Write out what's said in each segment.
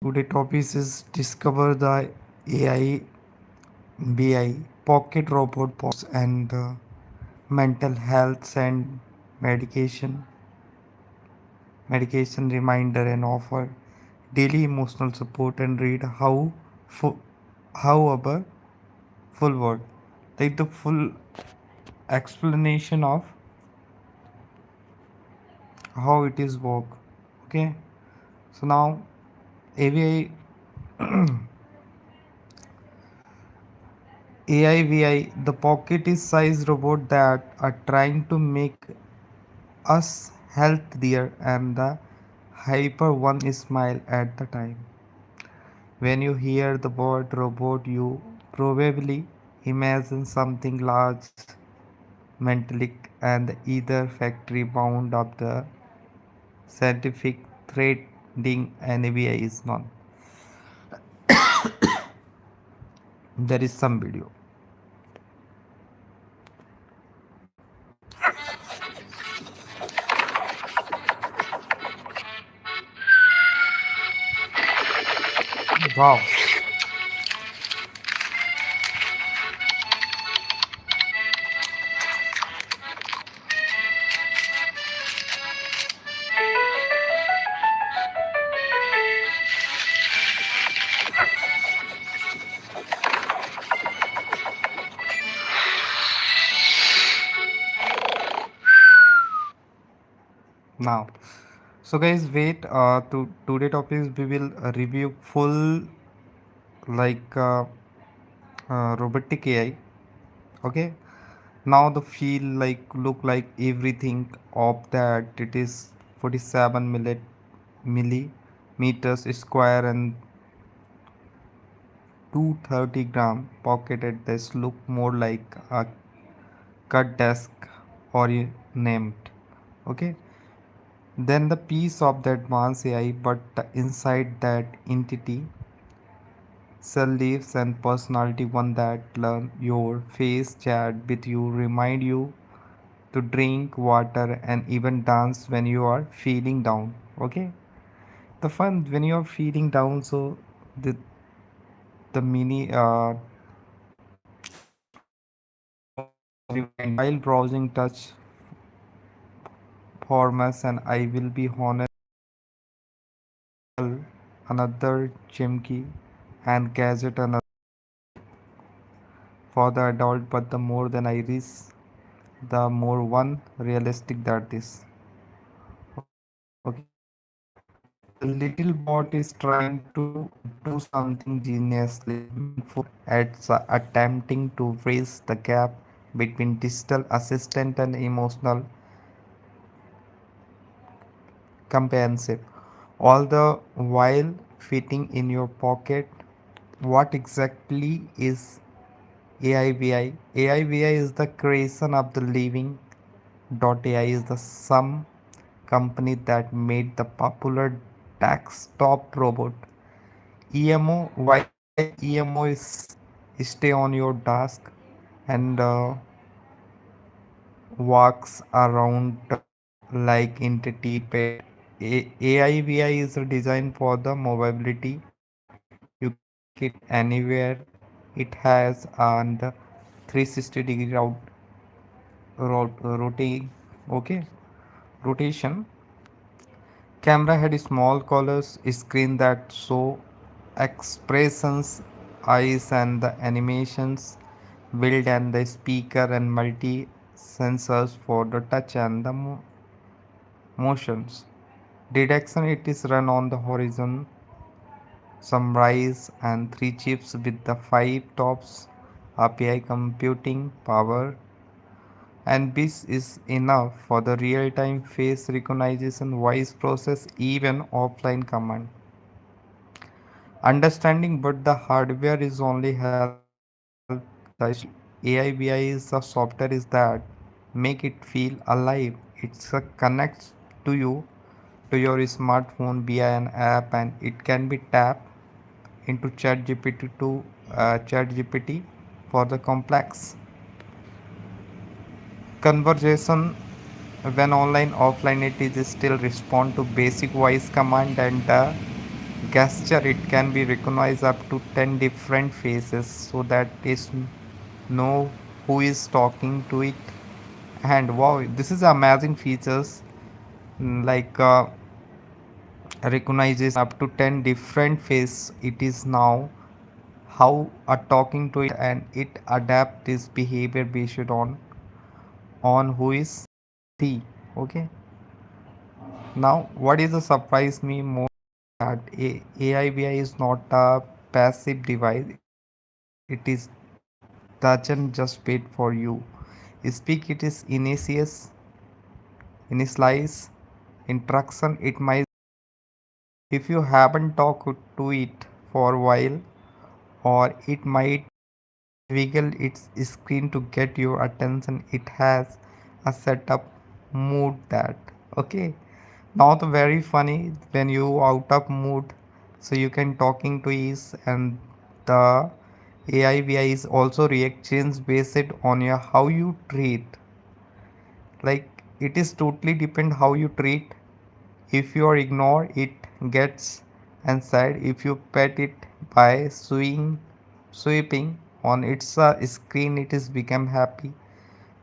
Today topic is discover the AIBI pocket robot and mental health and medication medication reminder and offer daily emotional support and read how our full word like the full explanation of how it is work. Okay, so now AVI AIVI, the pocket is size robot that are trying to make us healthier and the hyper one smile at the time. When you hear the word robot, you probably imagine something large, metallic, and either factory bound up the scientific threading AIVI is none. There is some video. Wow. Now, so guys, wait. To today topics we will review full like robotic AI. Okay. Now the feel like look like everything of that it is 47 millimeters square and 230-gram pocket at this look more like a cut desk or named. Okay. Then the piece of the advanced AI, but inside that entity cell leaves and personality one that learn your face, chat with you, remind you to drink water and even dance when you are feeling down. Okay, the fun when you are feeling down, so the the mini while browsing touch formas and I will be honest another gimmicky and gadget another for the adult, but the more than I reach the more one realistic that is. Okay, the little bot is trying to do something geniusly meaningful at attempting to bridge the gap between digital assistant and emotional companionship, all the while fitting in your pocket. What exactly is AIBI? AIBI is the creation of the living. AI is the some company that made the popular desktop robot EMO. While EMO is stay on your desk and walks around like entity pet. AIVI is designed for the mobility. You can take it anywhere. It has and 360-degree rotate. Okay, rotation. Camera had small colors screen that show expressions, eyes and the animations, build and the speaker and multi sensors for the touch and the motions. Detection it is run on the horizon, summarize and three chips with the five tops API computing power, and this is enough for the real-time face recognition, voice process, even offline command understanding. But the hardware is only help. The AIBI is the software is that make it feel alive. It's a connects to you to your smartphone via an app, and it can be tapped into ChatGPT to ChatGPT for the complex conversation. When online offline it is still respond to basic voice command and gesture. It can be recognized up to 10 different faces so that is know who is talking to it. And wow, this is amazing features. Like recognizes up to 10 different face. It is now how are talking to it, and it adapt its behavior based on who is he. Okay. Now what is the surprise me more that AIBI is not a passive device. It is doesn't just wait for you speak. It is initialize interaction. It might, if you haven't talked to it for a while, or it might wiggle its screen to get your attention. It has a setup mood that, okay. Now the very funny when you out of mood, so you can talking to is, and the AIBI is also reactions based on your how you treat. Like it is totally depend how you treat. If you ignore it gets and sad. If you pet it by sweeping on its screen, it is become happy.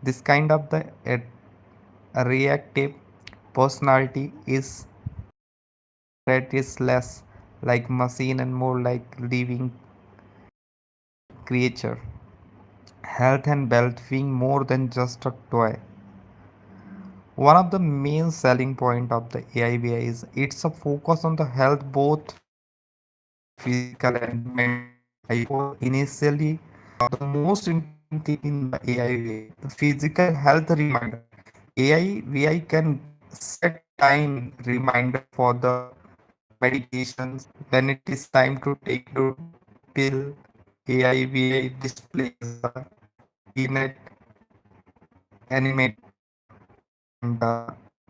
This kind of the reactive personality is that is less like machine and more like living creature. Health and well-being more than just a toy. One of the main selling point of the AIBI is it's a focus on the health, both physical and mental. Initially, the most important thing in the AIVI, the physical health reminder. AIVI can set time reminder for the medications when it is time to take your pill. AIVI displays the innate animate and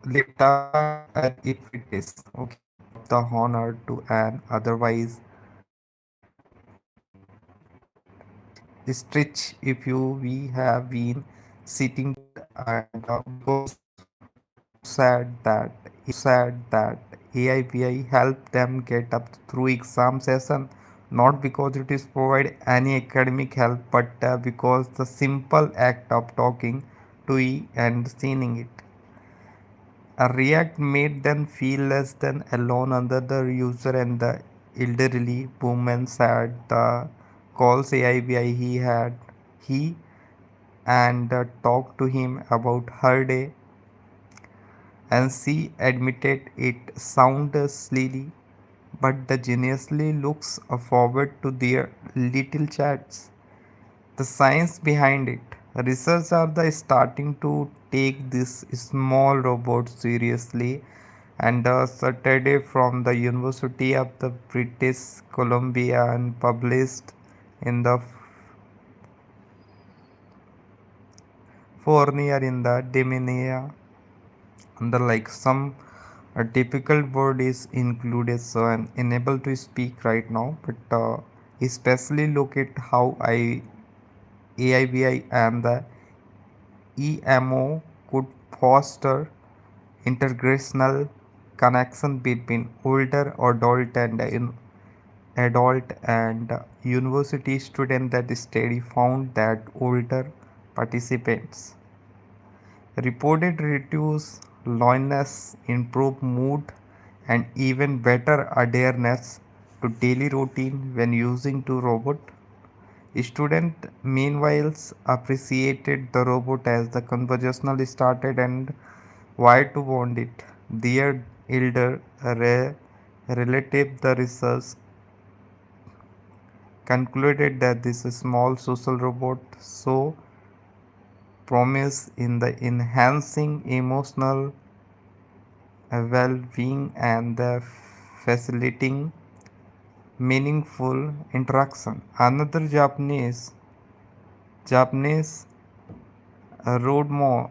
Lipta if it is okay of the honor to an otherwise stretch if you we have been sitting and because sad that AIPI help them get up through exam session, not because it is provide any academic help, but because the simple act of talking to it and seeing it. A React made them feel less than alone under the user, and the elderly woman said the calls AIBI he and talked to him about her day, and she admitted it sounded silly, but the genuinely looks forward to their little chats. The science behind it. Researchers are the starting to take this small robot seriously, and a study from the University of the British Columbia and published in the Fournier in the Dementia under like some a difficult word is included, so I'm unable to speak right now, but especially look at how AIBI and the EMO could foster intergenerational connection between older adult and university student. That study found that older participants reported reduced loneliness, improved mood, and even better adherence to daily routine when using to robot. Student meanwhile appreciated the robot as the conversational started and why to want it. Their elder relative, the research concluded that this small social robot so promise in the enhancing emotional well-being and the facilitating meaningful interaction. Another Japanese roadmo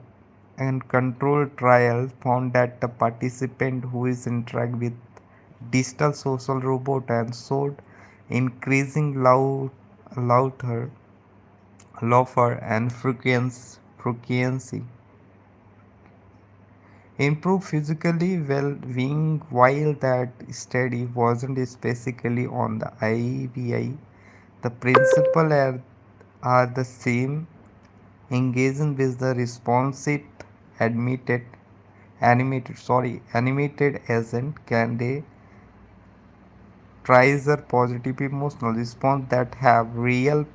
and control trial found that the participant who is interact with digital social robot and showed increasing louder laughter and frequency improve physically well-being. While that study wasn't specifically on the IBI, the principle are the same. Engaging with the responsive admitted animated agent can they trigger positive emotional response that have real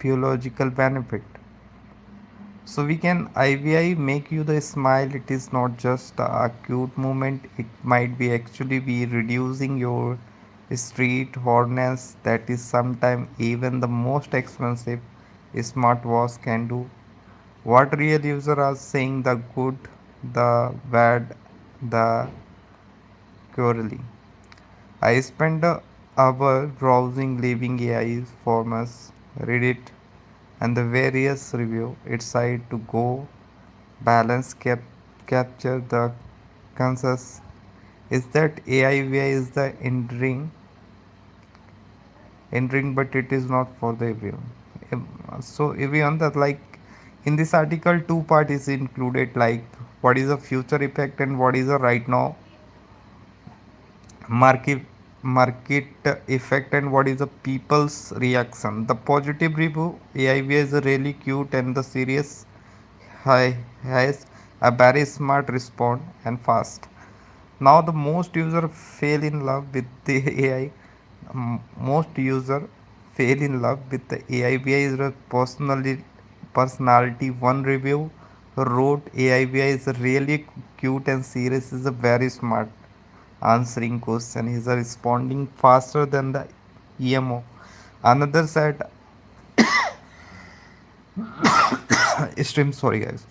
biological benefit. So we can IVI make you the smile. It is not just a cute moment. It might be actually be reducing your street horniness. That is sometimes even the most expensive smartwatch can do. What real user are saying the good, the bad, the purely. I spend an hour browsing living AI forums, Reddit, and the various review its side to go balance capture the consensus is that AIVI is the entering, but it is not for the everyone. So everyone that like in this article, two part is included, like what is the future effect and what is the right now market market effect and what is the people's reaction. The positive review: AIVI is really cute and the serious high has a very smart respond and fast. Now the most user fell in love with the AI. Most user fell in love with the AIBI is a personality. One review wrote AIBI is really cute and serious is a very smart answering question. Is responding faster than the EMO. Another said stream sorry guys.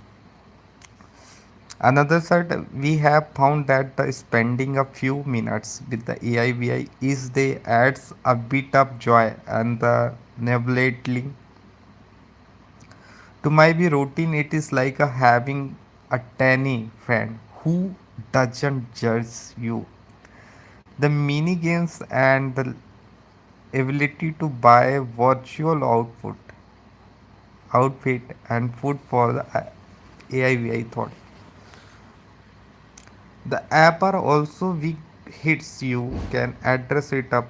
Another side, we have found that the spending a few minutes with the AIBI is they adds a bit of joy and the novelty to my be routine. It is like a having a tiny friend who doesn't judge you. The mini games and the ability to buy virtual outfit and food for the AIBI thought. The app are also weak hits. You can address it up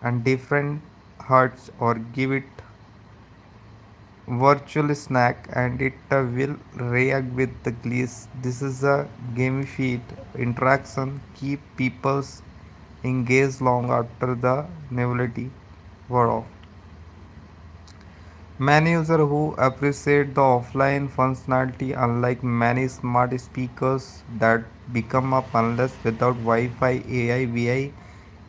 and different hearts or give it virtual snack and it will react with the glees. This is a gamified interaction keep people's engaged long after the novelty wore off. Many users who appreciate the offline functionality, unlike many smart speakers that become up unless without Wi-Fi, AI, VI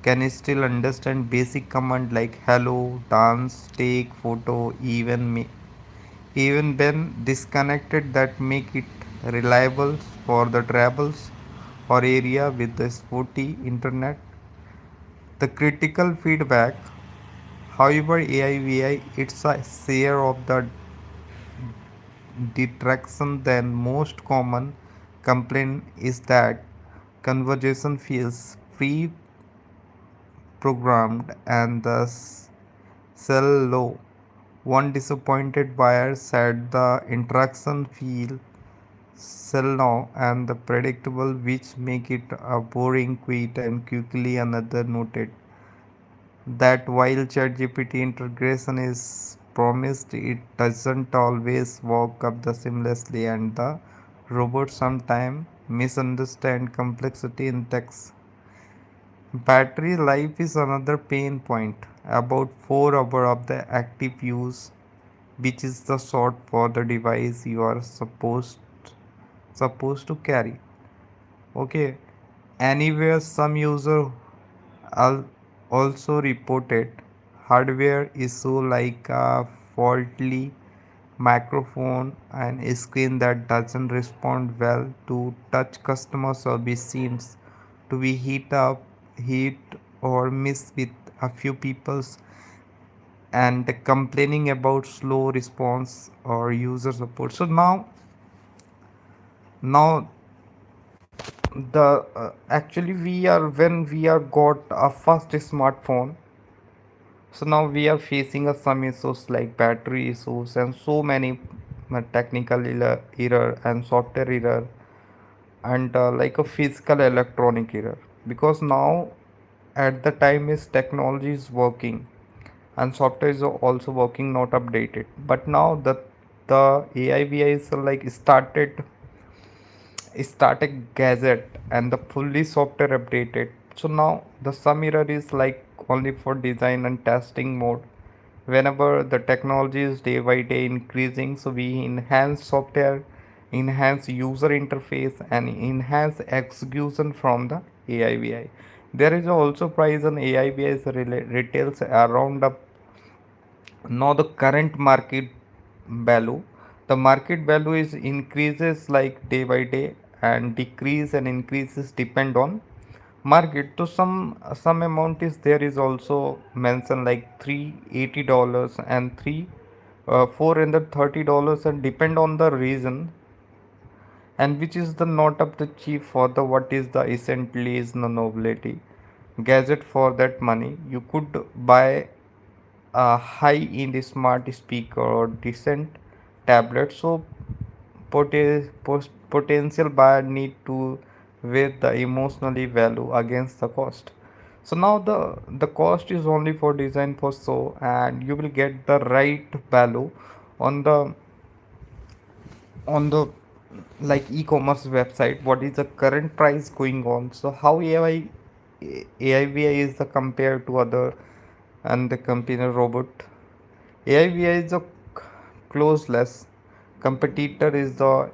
can still understand basic command like hello, dance, take photo, even when disconnected that make it reliable for the travels or area with the spotty internet. The critical feedback, however, AIVI it's a share of the detraction. Then most common complaint is that conversation feels pre-programmed and thus sell low. One disappointed buyer said the interaction feel sell now and the predictable, which make it a boring, quick and quickly. Another noted that while ChatGPT integration is promised, it doesn't always work up the seamlessly, and the robot sometimes misunderstand complexity in text. Battery life is another pain point. About 4 hours of the active use, which is the short for the device you are supposed to carry. Okay. Anywhere some user Al- also reported hardware issue like a faulty microphone and a screen that doesn't respond well to touch. Customer service seems to be hit or miss with a few people's and complaining about slow response or user support. So now the actually we are when we are got a first smartphone. So now we are facing some issues like battery issues and so many technical error and software error. and like a physical electronic error, because now at the time is technology is working and software is also working, not updated, but now the AIBI is like started gadget and the fully software updated. So now the some error is like only for design and testing mode. Whenever the technology is day by day increasing, so we enhance software, enhance user interface, and enhance execution from the AIBI. There is also price on AIBI is retails around the now the current market value. The market value is increases like day by day, and decrease and increases depend on market. So some amount is there is also mentioned like $380 and three $430, and depend on the reason, and which is the not of the cheap for the what is the essentially is the nobility gadget. For that money you could buy a high-end smart speaker or decent tablet. So potential buyer need to weigh the emotionally value against the cost. So now the cost is only for design for show, and you will get the right value on the like e-commerce website what is the current price going on. So how AIBI is the compared to other and the computer robot. AIBI is a closeless competitor is the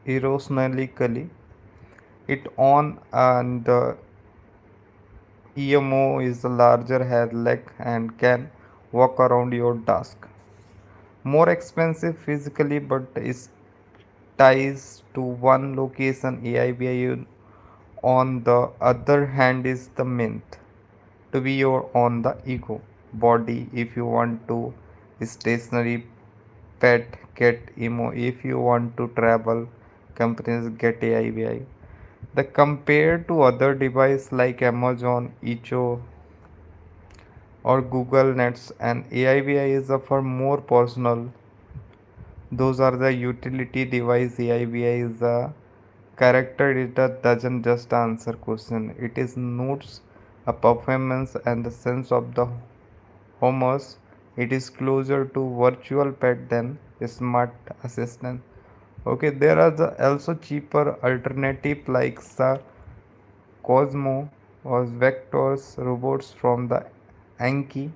erosionically it on, and the EMO is the larger head leg and can walk around your desk. More expensive physically but is ties to one location. AIBI on the other hand is the mint to be your on the ego body. If you want to stationary pet get emo, if you want to travel companies get AIBI. The compared to other device like Amazon Echo or Google Nets, and AIBI is a for more personal. Those are the utility device. AIBI is a character editor doesn't just answer question, it is notes a performance and the sense of the homers. It is closer to virtual pet than a smart assistant. Okay, there are also cheaper alternative like the Cosmo or Vector's robots from the Anki,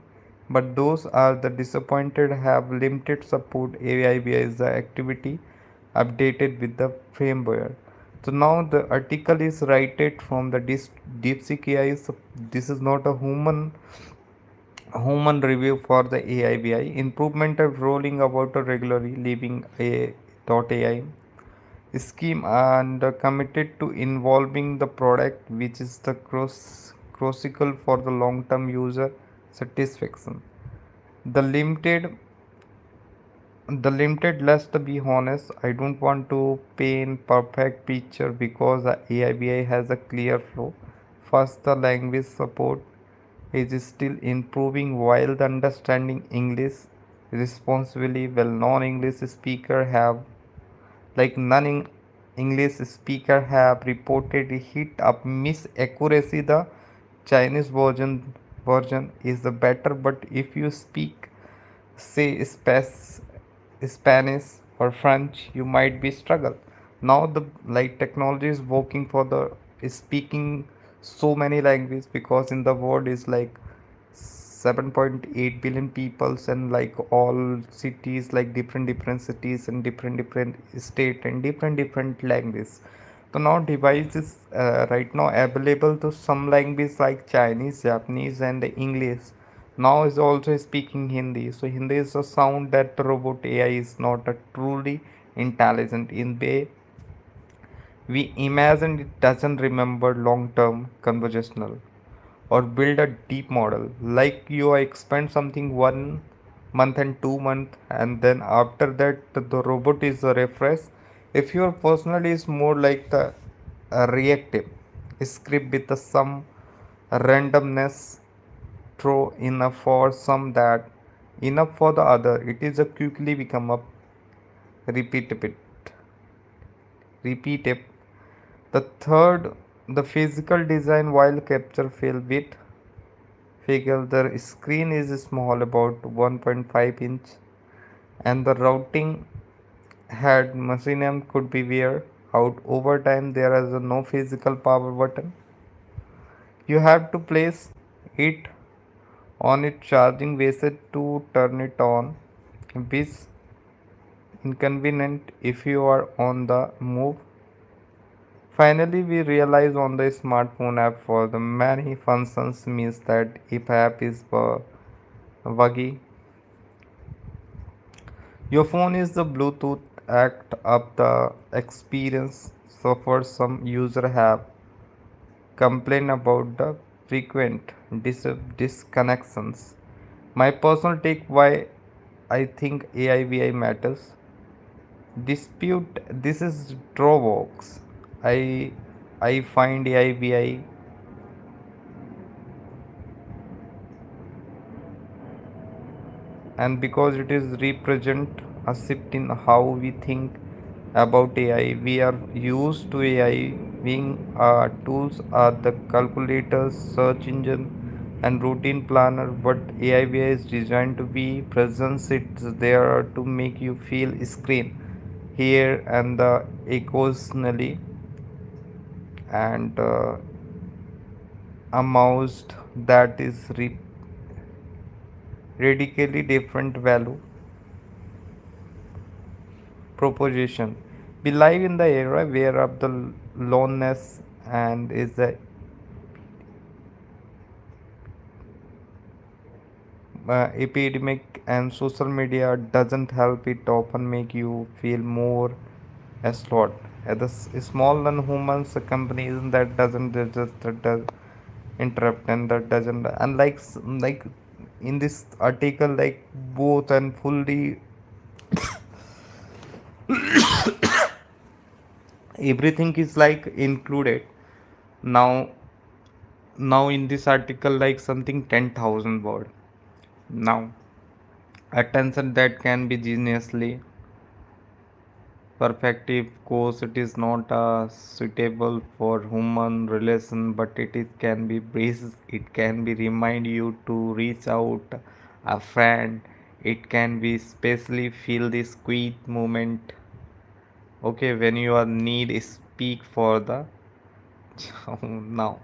but those are the disappointed have limited support. AIBI is the activity updated with the firmware. So now the article is written from the DeepSeek AI. So this is not a human review for the AIBI. Improvement of rolling about regularly leaving AI scheme and committed to involving the product, which is the crucial for the long term user satisfaction. The limited let's be honest, I don't want to paint perfect picture because the AIBI has a clear flow. First, the language support is still improving while the understanding English responsibly. Well, non-English speaker have like non-English speaker have reported hit up miss accuracy. The Chinese version is the better, but if you speak say Spanish or French, you might be struggle. Now the like technology is working for the is speaking so many languages, because in the world is like 7.8 billion peoples, and like all cities like different cities and different state and different languages. So now device is right now available to some language like Chinese, Japanese, and English. Now is also speaking Hindi. So Hindi is a sound that robot AI is not a truly intelligent in way we imagine. It doesn't remember long term conversational or build a deep model like you expand something 1 month and 2 month, and then after that the robot is a refresh. If your personality is more like the reactive script with some randomness, throw enough for some that enough for the other, it is a quickly become a repeatable repeat it. The third, the physical design while capture feel bit figure. The screen is small, about 1.5 inch, and the routing had machine could be wear out. Over time there is no physical power button. You have to place it on its charging basis to turn it on, which inconvenient if you are on the move. Finally, we realize on the smartphone app for the many functions means that if app is buggy, your phone is the Bluetooth act up the experience. So for some user have complained about the frequent disconnections. My personal take why I think AIBI matters. Dispute this is drawbacks. I I find AIBI, and because it is represent a shift in how we think about AI. We are used to AI being tools are the calculators, search engine, and routine planner, but AIBI is designed to be presence. It's there to make you feel screen here and the occasionally, and a mouse that is radically different value proposition. We live in the era where of the loneliness and is the epidemic, and social media doesn't help. It often make you feel more assured. At the small and humans companies that doesn't just that does interrupt, and that doesn't, unlike like in this article, like both and fully everything is like included. Now now in this article, like something 10,000 word. Now attention that can be geniusly perfective course, it is not suitable for human relation, but it is can be brief. It can be remind you to reach out a friend. It can be especially feel this quiet moment, okay, when you are need speak for the now.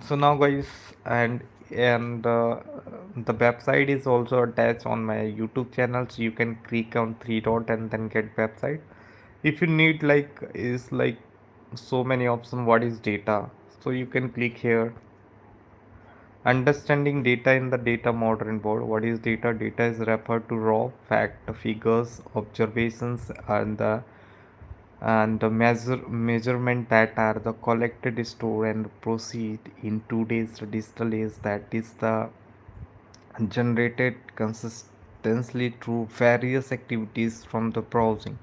So now guys, and the website is also attached on my YouTube channel, so you can click on three dot and then get website. If you need like is like so many options, what is data, so you can click here. Understanding data in the data modern world. What is data? Data is referred to raw fact, figures, observations, and the measurement that are the collected, store and proceed in today's digital age, that is the generated consistently through various activities from the browsing.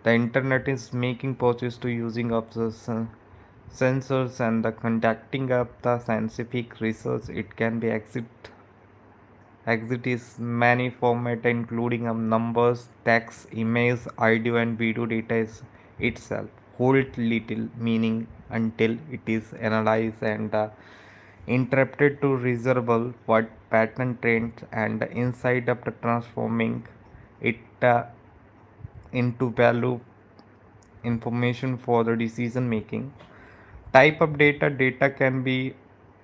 The internet is making purchase to using of the sensors and the conducting of the scientific research. It can be exit is many format including numbers, text, image, audio and video. Data is itself hold little meaning until it is analyzed and interpreted to reasonable what pattern trends and insight of the transforming it into value information for the decision making. Type of data. Data can be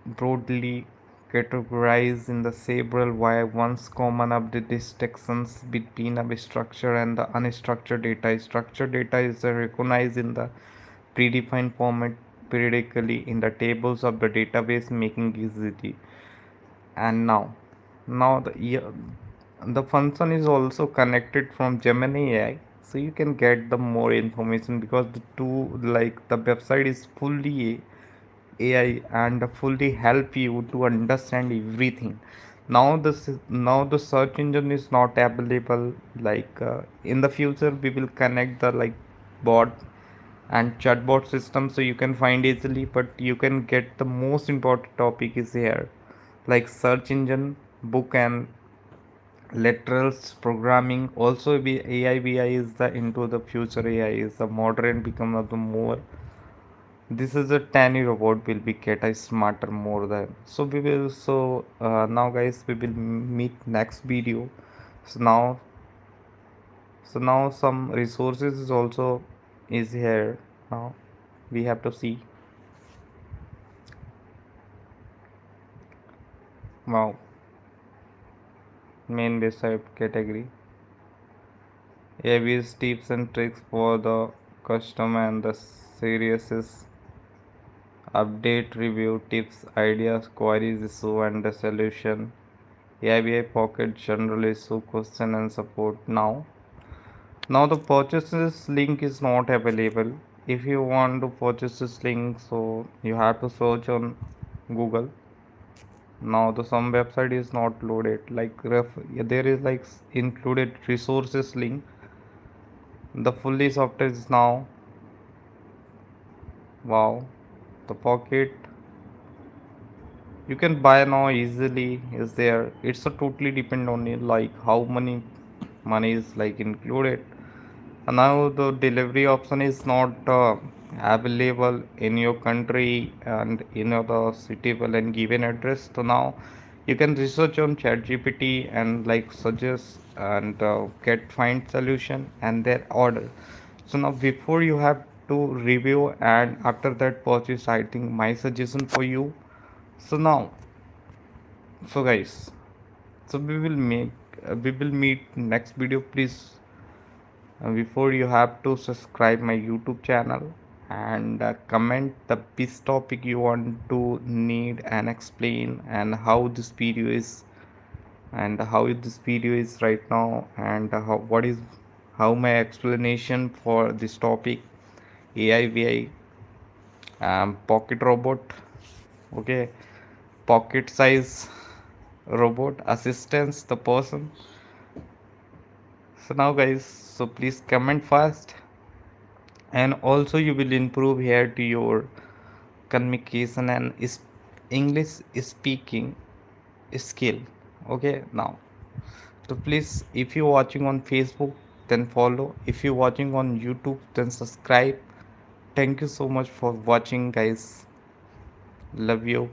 broadly categorized in the several why once common of the distinctions between a structured and the unstructured data. Structured data is recognized in the predefined format periodically in the tables of the database, making easy. And now the function is also connected from Gemini AI, so you can get the more information because the two like the website is fully AI and fully help you to understand everything. Now the search engine is not available. Like in the future, we will connect the like bot and chatbot system, so you can find easily. But you can get the most important topic is here, like search engine, book and laterals programming also be AIBI is the into the future. AI is the modern become of the more. This is a tiny robot will be get a smarter more than. So we will now guys we will meet next video. So now some resources is also is here. Now we have to see. Wow, main website category. ABS tips and tricks for the customer and the serious update review tips, ideas, queries, issue and the solution. AIBI Pocket General Issue question and support now the purchases link is not available. If you want to purchase this link, so you have to search on Google. Now the some website is not loaded like there is like included resources link. The fully software is now. Wow, the pocket you can buy now easily is there. It's a totally depend on it like how many money is like included. And now the delivery option is not available in your country and in the suitable and given address. So now you can research on chat gpt and like suggest and get find solution and their order. So now before you have to review and after that purchase, I think my suggestion for you. So now so guys, so we will meet next video. Please before you have to subscribe my YouTube channel and comment the best topic you want to need and explain and how this video is and how this video is right now and what is how my explanation for this topic. AIVI pocket robot, okay, pocket size robot assistance the person. So now guys, so please comment fast and also you will improve here to your communication and English speaking skill. Okay, now so please if you're watching on Facebook then follow, if you're watching on YouTube then subscribe. Thank you so much for watching guys, love you.